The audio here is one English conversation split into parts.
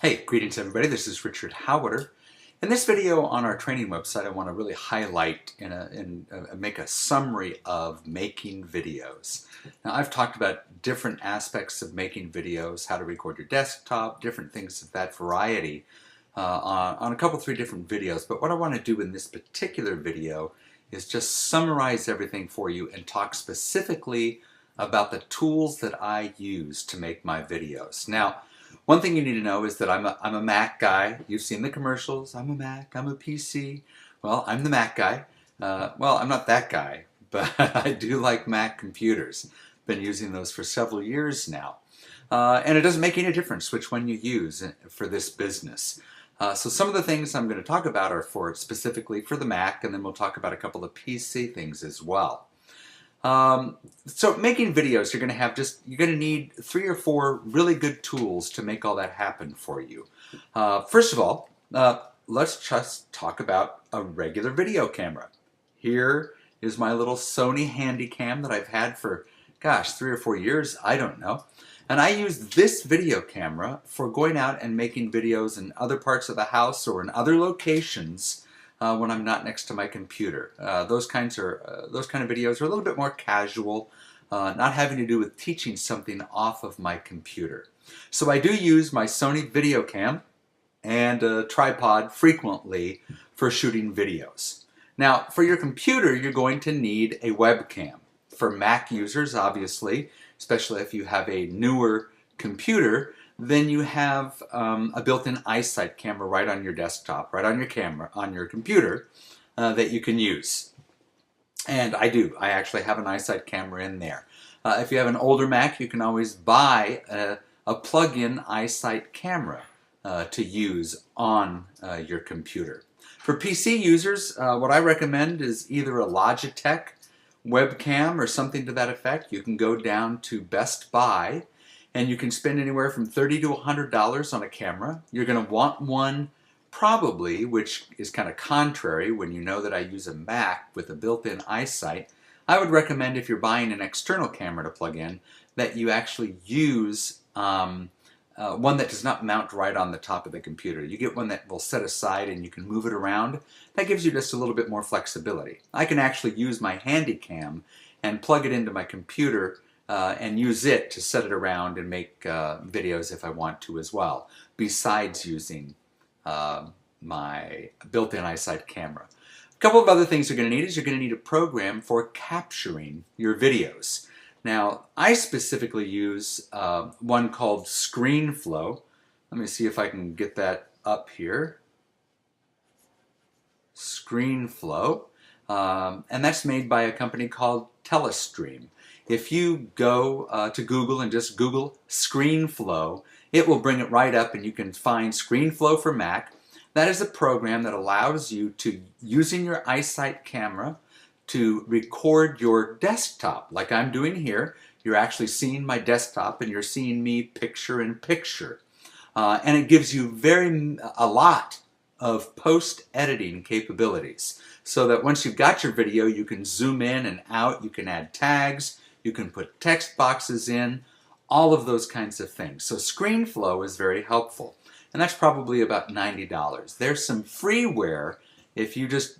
Hey, greetings everybody, this is Richard Howard. In this video on our training website, I want to really highlight and make a summary of making videos. Now, I've talked about different aspects of making videos, how to record your desktop, different things of that variety on a couple, three different videos. But what I want to do in this particular video is just summarize everything for you and talk specifically about the tools that I use to make my videos. Now, one thing you need to know is that I'm a Mac guy. You've seen the commercials. I'm a Mac, I'm a PC. Well, I'm the Mac guy. Well, I'm not that guy, but I do like Mac computers. Been using those for several years now. And it doesn't make any difference which one you use for this business. So some of the things I'm going to talk about are specifically for the Mac, and then we'll talk about a couple of PC things as well. So making videos, you're going to need 3 or 4 really good tools to make all that happen for you. First of all, let's just talk about a regular video camera. Here is my little Sony Handycam that I've had for, gosh, 3 or 4 years, I don't know. And I use this video camera for going out and making videos in other parts of the house or in other locations when I'm not next to my computer. Those kind of videos are a little bit more casual, not having to do with teaching something off of my computer. So I do use my Sony video cam and a tripod frequently for shooting videos. Now, for your computer, you're going to need a webcam. For Mac users, obviously, especially if you have a newer computer, then you have a built-in eyesight camera right on your desktop, right on your computer that you can use. And I do. I actually have an eyesight camera in there. If you have an older Mac, you can always buy a plug-in eyesight camera to use on your computer. For PC users, what I recommend is either a Logitech webcam or something to that effect. You can go down to Best Buy and you can spend anywhere from $30 to $100 on a camera. You're going to want one probably, which is kind of contrary when you know that I use a Mac with a built-in eyesight. I would recommend if you're buying an external camera to plug in that you actually use one that does not mount right on the top of the computer. You get one that will set aside and you can move it around. That gives you just a little bit more flexibility. I can actually use my Handycam and plug it into my computer and use it to set it around and make videos if I want to as well, besides using my built-in eyesight camera. A couple of other things you're going to need is you're going to need a program for capturing your videos. Now, I specifically use one called ScreenFlow. Let me see if I can get that up here. ScreenFlow. And that's made by a company called Telestream. If you go to Google and just Google ScreenFlow, it will bring it right up and you can find ScreenFlow for Mac. That is a program that allows you to, using your eyesight camera, to record your desktop like I'm doing here. You're actually seeing my desktop and you're seeing me picture in picture. And it gives you a lot of post-editing capabilities so that once you've got your video, you can zoom in and out, you can add tags, you can put text boxes in, all of those kinds of things. So ScreenFlow is very helpful. And that's probably about $90. There's some freeware. If you just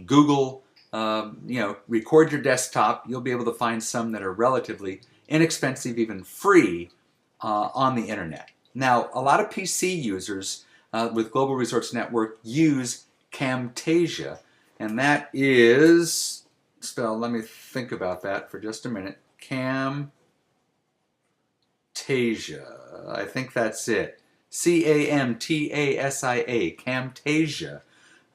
Google record your desktop, you'll be able to find some that are relatively inexpensive, even free on the internet. Now, a lot of PC users with Global Resorts Network use Camtasia, and that is spelled, let me think about that for just a minute, Camtasia, I think that's it, C-A-M-T-A-S-I-A, Camtasia.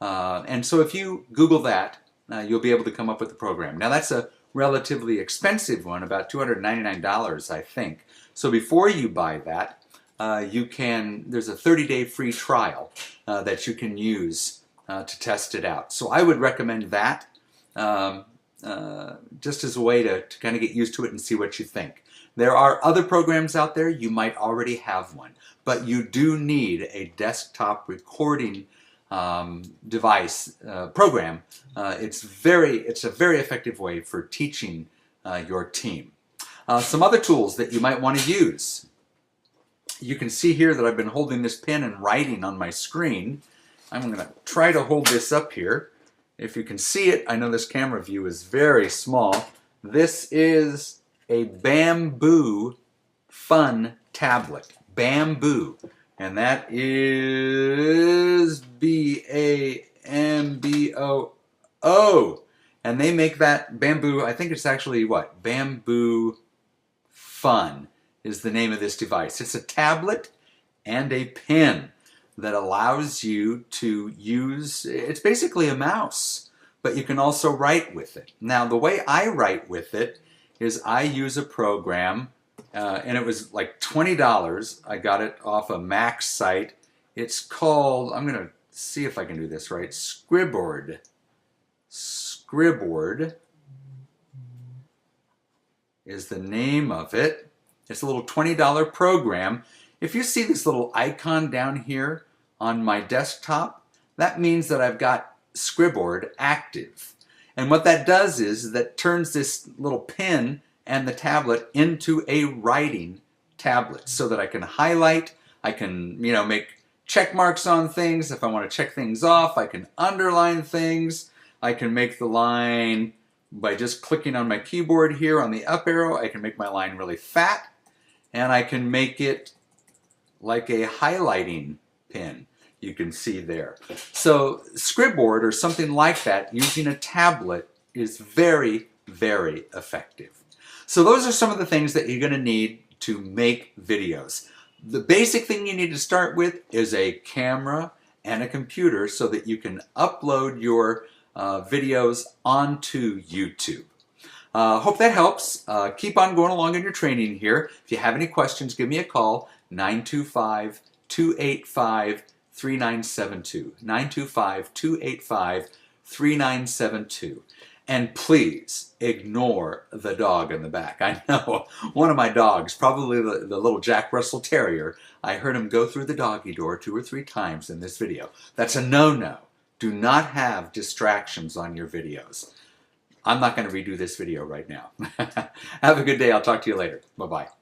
And so if you Google that, you'll be able to come up with the program. Now that's a relatively expensive one, about $299 I think. So before you buy that, there's a 30-day free trial that you can use to test it out. So I would recommend that just as a way to kind of get used to it and see what you think. There are other programs out there, you might already have one, but you do need a desktop recording device program. It's a very effective way for teaching your team. Some other tools that you might want to use. you can see here that I've been holding this pen and writing on my screen. I'm going to try to hold this up here. If you can see it, I know this camera view is very small. This is a Bamboo Fun tablet. Bamboo. And that is B-A-M-B-O-O. And they make that Bamboo, I think it's actually what? Bamboo Fun is the name of this device. It's a tablet and a pen that allows you to use, it's basically a mouse, but you can also write with it. Now, the way I write with it is I use a program, and it was like $20. I got it off a Mac site. It's called, I'm going to see if I can do this right, Scribboard. Scribboard is the name of it. It's a little $20 program. If you see this little icon down here on my desktop, that means that I've got Scribboard active. And what that does is that turns this little pen and the tablet into a writing tablet so that I can highlight, I can, make check marks on things. If I want to check things off, I can underline things. I can make the line by just clicking on my keyboard here on the up arrow. I can make my line really fat, and I can make it like a highlighting pen. You can see there. So Scribboard or something like that using a tablet is very, very effective. So those are some of the things that you're going to need to make videos. The basic thing you need to start with is a camera and a computer so that you can upload your videos onto YouTube. Hope that helps. Keep on going along in your training here. If you have any questions, give me a call, 925-285-3972. 925-285-3972. And please ignore the dog in the back. I know one of my dogs, probably the little Jack Russell Terrier, I heard him go through the doggy door 2 or 3 times in this video. That's a no-no. Do not have distractions on your videos. I'm not going to redo this video right now. Have a good day. I'll talk to you later. Bye-bye.